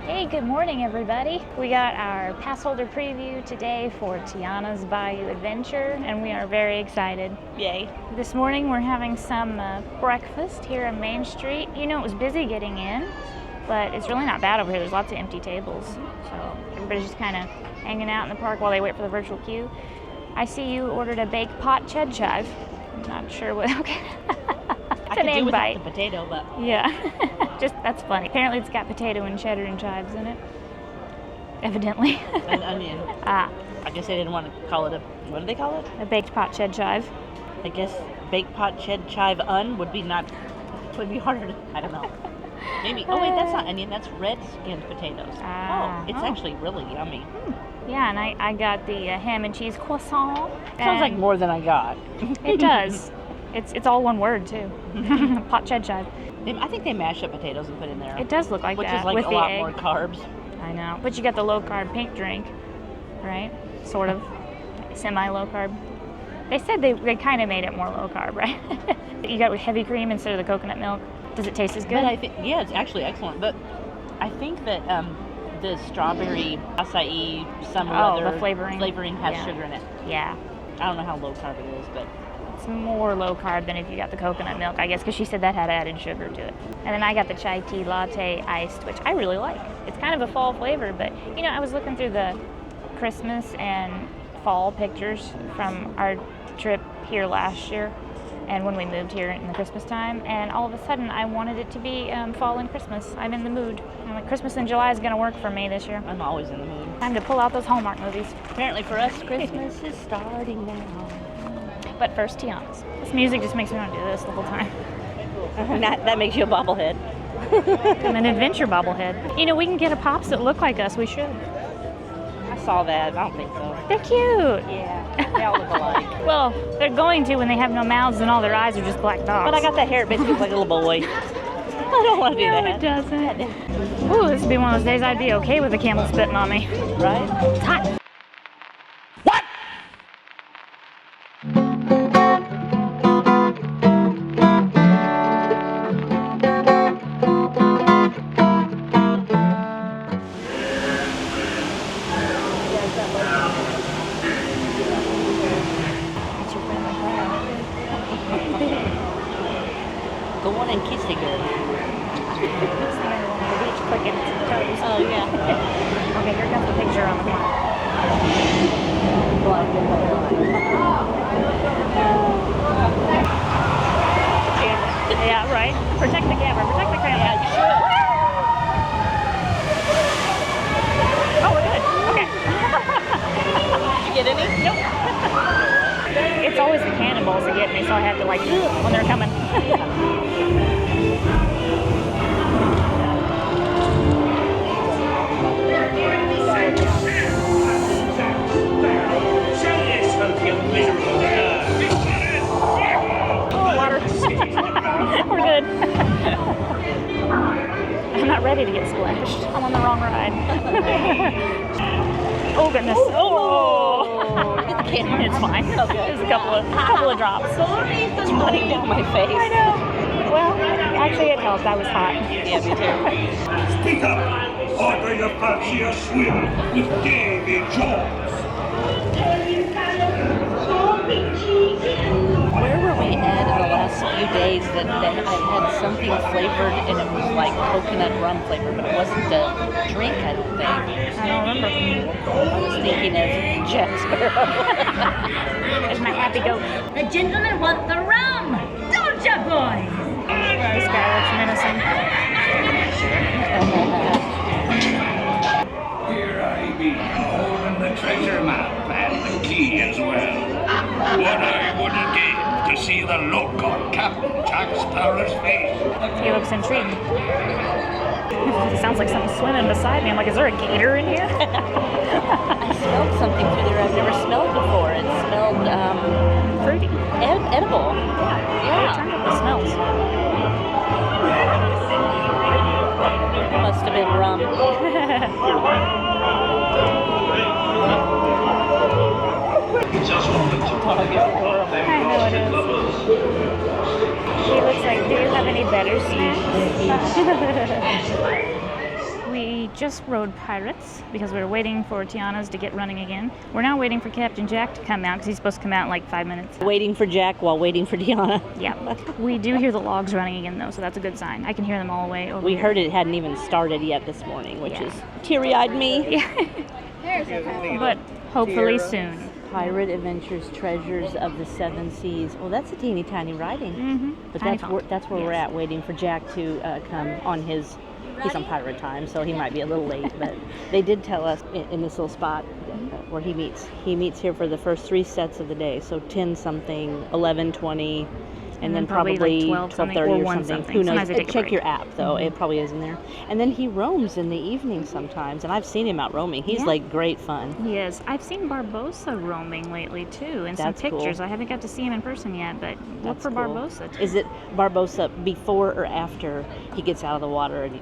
Hey, good morning everybody. We got our Passholder preview today for Tiana's Bayou adventure and we are very excited. Yay. This morning we're having some breakfast here on Main Street. You know, it was busy getting in, but it's really not bad over here. There's lots of empty tables. So everybody's just kind of hanging out in the park while they wait for the virtual queue. I see you ordered a BakedPotChedChive. I'm not sure what, okay. I could do without the potato, but... Yeah, that's funny. Apparently it's got potato and cheddar and chives in it. Evidently. An onion. Ah. I guess they didn't want to call it a... What do they call it? A BakedPotChedChive. I guess BakedPotChedChive would be harder to... I don't know. Maybe... Oh, wait, that's not onion. That's red-skinned potatoes. It's actually really yummy. Yeah, and I got the ham and cheese croissant. Sounds like more than I got. It does. It's all one word, too. PotChedChive. I think they mash up potatoes and put in there. It does look like that. Which is like with a the lot egg. More carbs. I know. But you got the low-carb pink drink, right? Sort of. Semi-low carb. They said they kind of made it more low-carb, right? You got with heavy cream instead of the coconut milk. Does it taste as good? But I think, yeah, it's actually excellent. But I think that the strawberry acai the flavoring has sugar in it. Yeah. I don't know how low-carb it is, but... It's more low carb than if you got the coconut milk, I guess, because she said that had added sugar to it. And then I got the chai tea latte iced, which I really like. It's kind of a fall flavor, but you know, I was looking through the Christmas and fall pictures from our trip here last year and when we moved here in the Christmas time, and all of a sudden I wanted it to be fall and Christmas. I'm in the mood. I'm like, Christmas in July is going to work for me this year. I'm always in the mood. Time to pull out those Hallmark movies. Apparently for us, Christmas is starting now. But first, Tiana's. This music just makes me want to do this the whole time. That makes you a bobblehead. I'm an adventure bobblehead. You know, we can get a Pops that look like us. We should. I saw that. I don't think so. They're cute. Yeah, they all look alike. Well, they're going to when they have no mouths and all their eyes are just black dots. But I got that hair. It makes me look like a little boy. I don't want to do that. No, it doesn't. Ooh, this would be one of those days I'd be okay with a camel spitting on me. Right? It's hot. Go on and kiss the girl. The beach clicking its toes. Oh, yeah. Okay, here comes the picture on the corner. Yeah, right. Protect the camera. Protect the camera. Yeah, you should. Oh, we're good. Okay. Did you get any? Nope. It's always the cannonballs that get me, so I had to, like, when they're coming. Oh, water. We're good. I'm not ready to get splashed. I'm on the wrong ride. Oh, goodness. Oh! It's fine. Okay. There's a couple of drops. It's running down my face. I know. Well, actually it helped. I was hot. Yeah, me too. Speak up! Or do you fancy a swim with Davy Jones? Where were we at in the last few days that I had something flavored and it was like coconut rum flavor, but it wasn't a drink, I don't think. I don't remember. I was thinking of Jack Sparrow. There's my happy goat. The gentlemen want the rum, don't ya, boys? This guy looks menacing. Here I be, holding the treasure map and the key as well. What I wouldn't give to see the look on Captain Jack Sparrow's face. He looks intrigued. It sounds like something swimming beside me. I'm like, is there a gator in here? I smelled something through there I've never smelled before. It smelled Fruity. edible. Yeah. Turn up the smells. Must have been rum. I know it is. He looks like, do you have any better snacks? We We just rode Pirates because we were waiting for Tiana's to get running again. We're now waiting for Captain Jack to come out because he's supposed to come out in like 5 minutes. Waiting for Jack while waiting for Tiana. Yeah. We do hear the logs running again though, so that's a good sign. I can hear them all the way over We here. heard it hadn't even started yet this morning, which is teary-eyed me. Yeah. But hopefully soon. Pirate Adventures, Treasures of the Seven Seas. Well, that's a teeny tiny writing. But Tiny that's where we're at, waiting for Jack to come on his. He's on pirate time, so he might be a little late. But they did tell us in this little spot where he meets. He meets here for the first 3 sets of the day. So 10 something, 11, 20. And then probably like 12:30 or something. Who knows? Sometimes they take a Check break. your app, though. It probably is in there. And then he roams in the evening sometimes, and I've seen him out roaming. He's like great fun. He is. I've seen Barbosa roaming lately too, in some That's cool. pictures. I haven't got to see him in person yet, but look for cool. Barbosa too. Is it Barbosa before or after he gets out of the water? And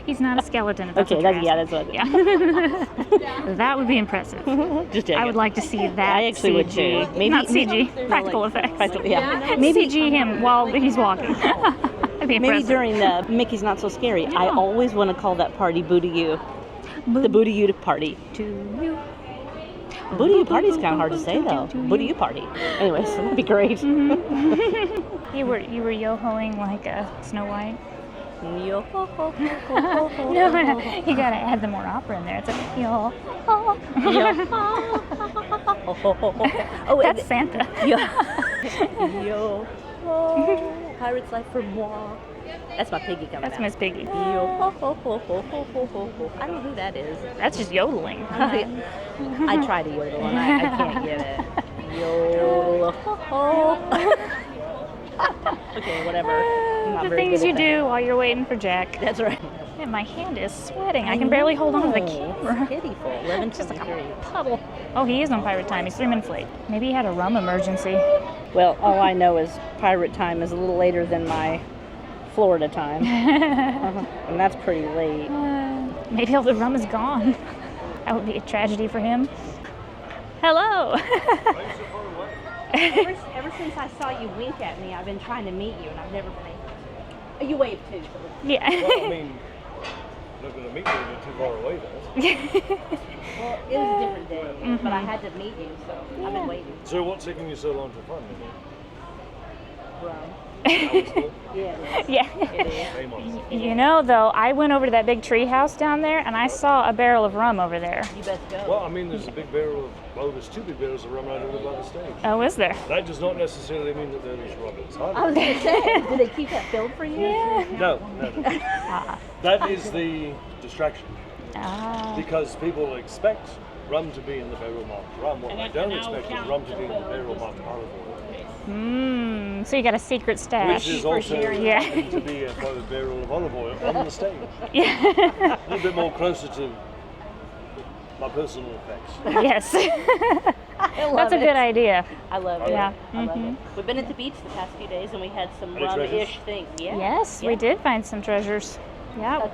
He's not a skeleton. If that's okay, what you're that's what. Yeah. That would be impressive. Just checking. I would like to see that. I actually would too. CG. Not CG, practical effects. Yeah. Maybe CG him while he's walking. That'd be Maybe impressive. during the Mickey's Not So Scary. I always want to call that party Booty You. The Booty You party. To you. Booty You party is kind of hard to say though. Booty You party. Anyways, that'd be great. You were yo-hoing like a Snow White. No, you gotta add the more opera in there. It's like yo. Oh, That's Santa. Yo. Pirate's life for moi. That's my piggy coming That's out. Miss Piggy. Yo. I don't know who that is. That's just yodeling. I try to yodel and I can't get it. Yo. Okay, whatever. I'm not The very things good you at do while you're waiting for Jack. That's right. Man, my hand is sweating. I can barely hold on to the camera. It's pitiful. 11:23. Puddle. Oh, he is on pirate time. He's 3 minutes late. Maybe he had a rum emergency. Well, all I know is pirate time is a little later than my Florida time. And that's pretty late. Maybe all the rum is gone. That would be a tragedy for him. Hello. Ever since I saw you wink at me, I've been trying to meet you, and I've never been able. You waved too. Yeah. Well, I mean, not going to meet you if you're too far away, though. Well, it was a different day, but I had to meet you, so I've been waiting. So what's taking you so long to find me? Rum. Yeah. It is. Name on it. You know, though, I went over to that big tree house down there, and I saw a barrel of rum over there. You best go. Well, I mean, there's a big barrel of, well, there's 2 big barrels of rum right over by the stage. Oh, is there? That does not necessarily mean that there's rum inside. I was going to say, do they keep that filled for you? No. That is the distraction. Ah. Because people expect rum to be in the barrel marked rum. What they don't expect is rum to be in the barrel marked olive oil. So you got a secret stash. Which is also Yeah. to be by the barrel of olive oil on the stage. Yeah. A little bit more closer to my personal effects. Yes. That's a good idea. I love it. Yeah. I love it. We've been at the beach the past few days, and we had some Any rum-ish treasures? things. Yeah. Yes, we did find some treasures. Yeah.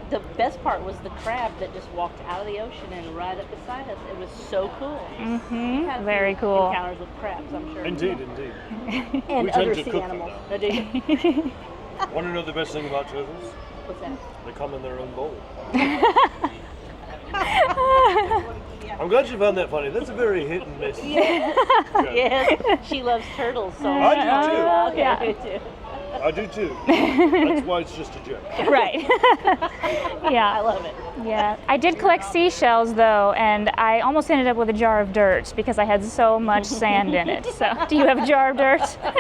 The best part was the crab that just walked out of the ocean and right up beside us. It was so cool. You've had Very some cool. Encounters with crabs, I'm sure. Indeed. And We tend other to sea cook them, animals. though. No, do you? Want to know the best thing about treasures? What's that? They come in their own bowl. I'm glad you found that funny. That's a very hit and miss. joke. Yes, she loves turtles so I much. do too. Okay, Yeah. I do too. I do too. That's why it's just a joke. Right. I Yeah. love it. Yeah. I did collect seashells though, and I almost ended up with a jar of dirt because I had so much sand in it. So, do you have a jar of dirt? You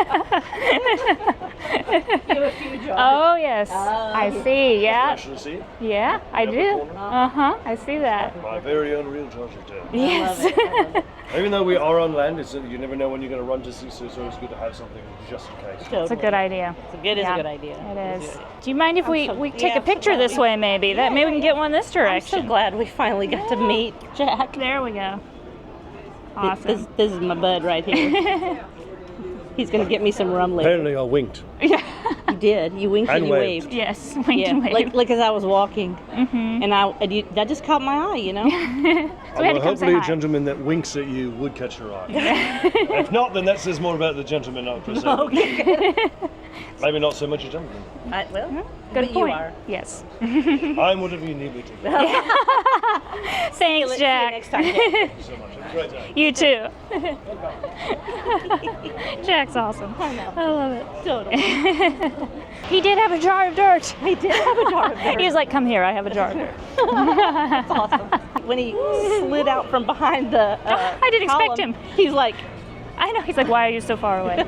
have a few jars. Oh yes. I see. Yeah. Actually, see it? Yeah, I Upper do. corner. I see that. My very own real treasure tale. Yes. I love it. Even though we are on land, it's, you never know when you're going to run to sea, so it's always good to have something just in case. It's a good idea. It is Yeah, a good idea. It is. Do you mind if we take yeah, a picture I'm so this glad way maybe? That maybe we can get one this I'm direction. so glad we finally got to meet Jack. There we go. Awesome. This is my bud right here. He's going to get me some rum later. Apparently I winked. Yeah. You did. You winked and And you waved. waved. Yes. Wink Yeah, and wave. like as I was walking, and that just caught my eye, you know. So we had to Although come say hopefully a hi. gentleman that winks at you would catch your eye. If not, then that says more about the gentleman, not per se. Maybe not so much a gentleman. Well, Good but point. you are. Yes. I'm whatever you need me to be. Thanks, See you Jack. next time. Thank you so much. Have a great day. You too. Jack's awesome. I know. I love it. Totally. He did have a jar of dirt. He did have a jar of dirt. He was like, "Come here, I have a jar of dirt." That's awesome. When he slid out from behind the I didn't expect column, him. He's like, I know. He's like, "Why are you so far away?"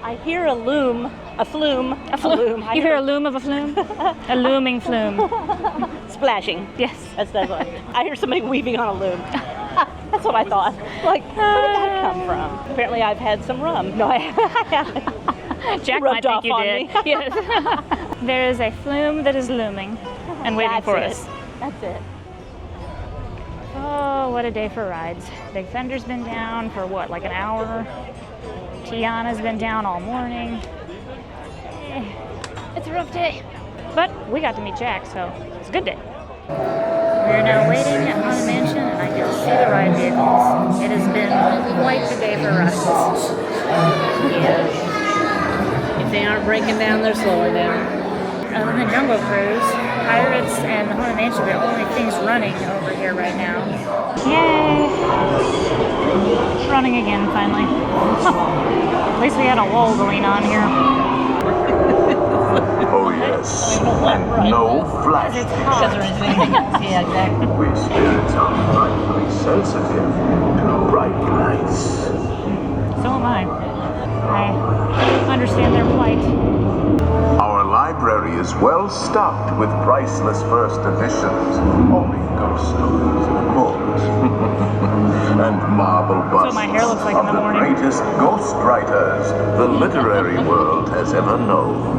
I hear a loom, a flume, a flume. You hear a loom of a flume? A looming flume. splashing. Yes. That's what I hear somebody weaving on a loom. That's what I thought. Like, where did that come from? Apparently, I've had some rum. No, I haven't. Jack Rubbed might off think you on did. me. Yes. There is a flume that is looming and waiting That's for it. us. That's it. Oh, what a day for rides. Big Fender's been down for what, like an hour? Tiana's been down all morning. It's a rough day. But we got to meet Jack, so it's a good day. We're now waiting at Haunted Mansion, and I get to see the ride vehicles. It has been quite the day for rides. Yeah. If they aren't breaking down, they're slowing down. Other than Jungle Cruise, Pirates and the Haunted Mansion are the only things running over here right now. Yay! It's running again, finally. At least we had a wall to lean on here. Oh yes, and no flash. It's hot. Yeah, exactly. We spirits are frightfully sensitive to bright lights. So am I. I understand their plight. Our library is well stocked with priceless first editions, only ghost stories, of course, and marble busts my hair looks like in of the the morning. greatest ghost writers the literary world has ever known.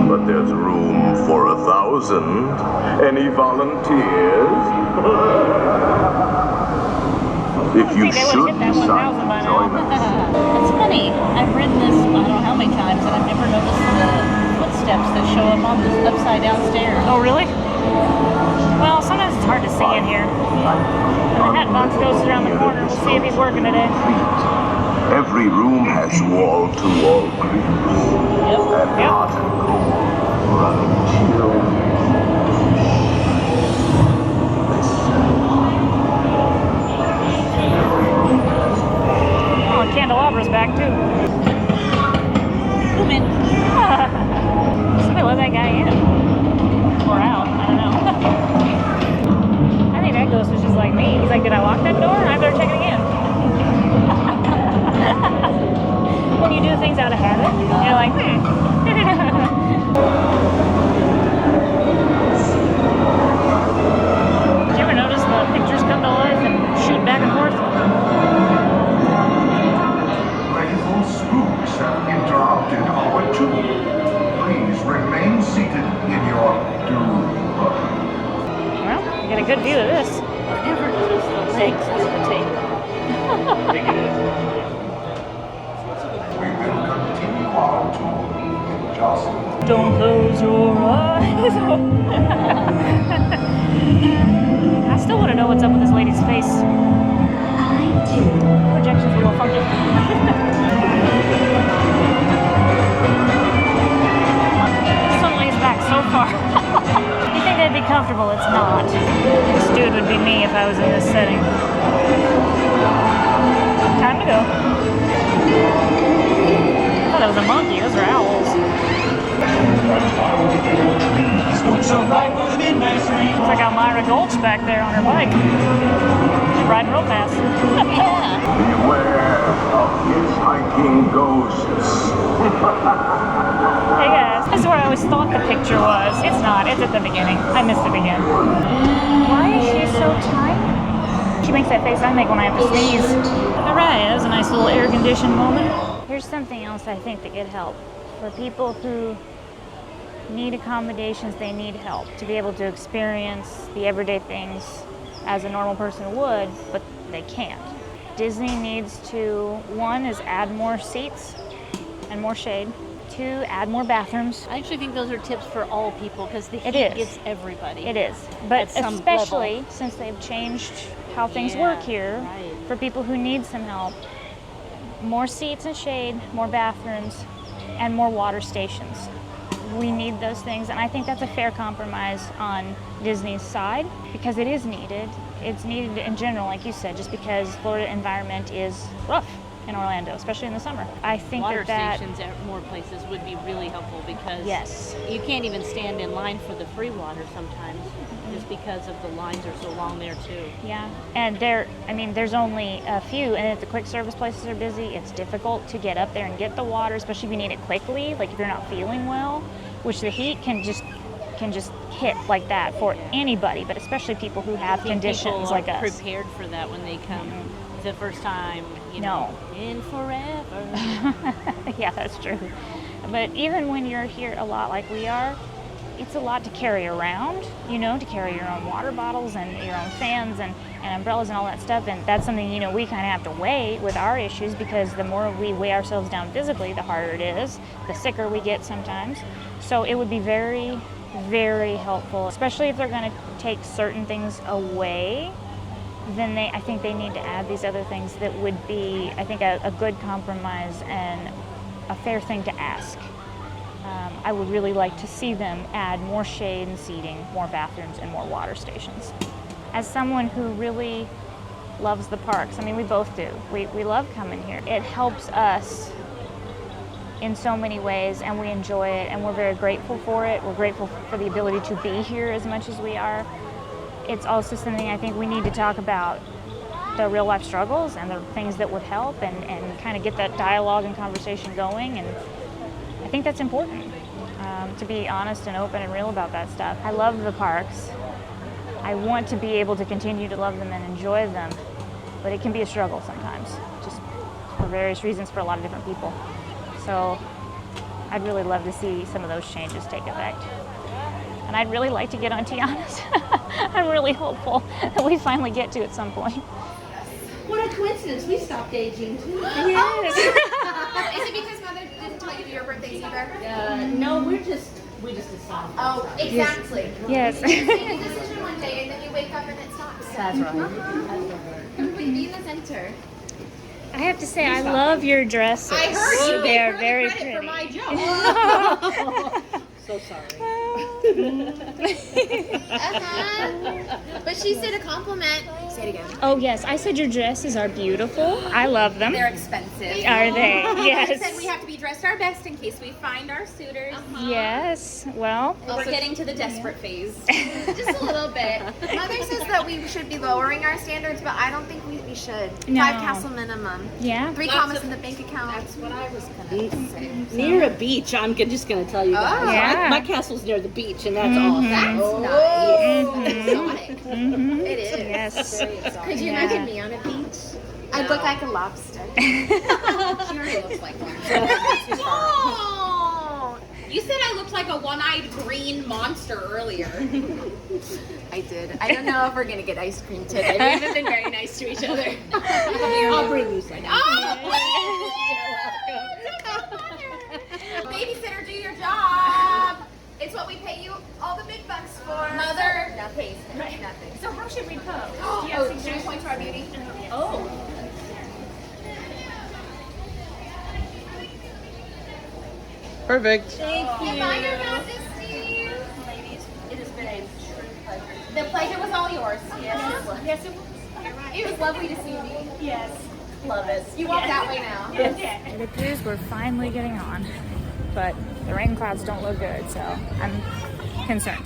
But there's room for 1,000. Any volunteers? If you they would've should hit that 1,000 decide by to now. join us. It's funny. I've ridden this I don't know how many times, and I've never noticed the footsteps that show up on the upside down stairs. Oh, really? Well, sometimes it's hard to see in here. And the hat box goes around the corner. We'll see if he's working today. Every room has wall-to-wall creaks and hot and cold running chill. Oh, and Candelabra's back, too. Come in. Somebody let that guy in. Or out. I don't know. I think that ghost was just like me. He's like, did I lock that door? I better check it again. When you do things out of habit, you're like, Did you ever notice the pictures come to life and shoot back and forth? Playful spooks have interrupted our tour. Please remain seated in your doom. Well, you get a good view of this. Never noticed the legs under the table. We will continue our tour in just Don't close your eyes. I still want to know what's up with this lady's face. Projection's a little funky. Sun lays back so far. You think they'd be comfortable? It's not. This dude would be me if I was in this setting. Time to go. I thought that was a monkey. Those are owls. Looks like Elmira Gulch back there on her bike. She's riding real fast. Yeah. Beware of hitchhiking ghosts. Hey guys, this is where I always thought the picture was. It's not. It's at the beginning. I missed it again. Why is she so tired? She makes that face I make when I have to sneeze. All right, that was a nice little air-conditioned moment. Here's something else I think that could help. For people who need accommodations, they need help to be able to experience the everyday things as a normal person would, but they can't. Disney needs to, one, is add more seats and more shade. Two, add more bathrooms. I actually think those are tips for all people because the It heat is. gets everybody. It is, but At some especially level. since they've changed how things Yeah, work here, right. for people who need some help. More seats and shade, more bathrooms, and more water stations. We need those things, and I think that's a fair compromise on Disney's side because it is needed. It's needed in general, like you said, just because Florida environment is rough in Orlando, especially in the summer. I think Water that stations at more places would be really helpful because yes, you can't even stand in line for the free water sometimes just because of the lines are so long there too. yeah, and there's only a few, and if the quick service places are busy, it's difficult to get up there and get the water, especially if you need it quickly, like if you're not feeling well, which the heat can just hit like that for anybody, but especially people who have conditions people like are us. prepared for that when they come the first time, No. in forever. Yeah, that's true. But even when you're here a lot like we are, it's a lot to carry around, to carry your own water bottles and your own fans and umbrellas and all that stuff. And that's something, we kind of have to weigh with our issues because the more we weigh ourselves down physically, the harder it is, the sicker we get sometimes. So it would be very, very helpful, especially if they're going to take certain things away. Then I think they need to add these other things that would be, I think, a good compromise and a fair thing to ask. I would really like to see them add more shade and seating, more bathrooms, and more water stations. As someone who really loves the parks, we both do. We love coming here. It helps us in so many ways, and we enjoy it, and we're very grateful for it. We're grateful for the ability to be here as much as we are. It's also something I think we need to talk about, the real life struggles and the things that would help and kind of get that dialogue and conversation going. And I think that's important, to be honest and open and real about that stuff. I love the parks. I want to be able to continue to love them and enjoy them, but it can be a struggle sometimes, just for various reasons for a lot of different people. So I'd really love to see some of those changes take effect. And I'd really like to get on Tiana's. I'm really hopeful that we finally get to at some point. What a coincidence, we stopped aging too. Yes. Is it because Mother didn't tell you your birthday's either? No, we just decided. Oh, exactly. Yes. You make a decision one day and then you wake up and it's not. That's right. Completely in the center. I have to say, I love your dresses. I heard you. They're gave her very the credit pretty. for my joke. So sorry. But she said a compliment. Say it again. Oh yes, I said your dresses are beautiful. I love them. They're expensive. Are they? I said Yes. we have to be dressed our best in case we find our suitors. Yes. Well, We're getting to the desperate phase. Just a little bit. Mother says that we should be lowering our standards, but I don't think we should. No. 5 castle minimum. yeah. 3 commas in the bank account. That's what I was gonna say. Near a beach, I'm just gonna tell you guys. Oh. Yeah. My castle's near the beach, and that's awesome. That's nice. Exotic. It is. Yes. Could you Yeah. imagine me on a beach? I'd look like a lobster. She already looks like one. Oh, You said I looked like a one-eyed green monster earlier. I did. I don't know if we're gonna get ice cream today. We haven't been very nice to each other. I'll bring you some. Babysitter, do your job. It's what we pay you all the big bucks for. Mother. Nothing. Nothing. So how should we pose? Oh, should we point to our beauty? Oh. Perfect. Thank you. Goodbye, Your Majesty. Ladies, it has been a true pleasure. The pleasure was all yours. Yes, it was. You're right. It was lovely to see you. Yes. Love it. You walk that way now. It appears we're finally getting on, but the rain clouds don't look good, so I'm concerned.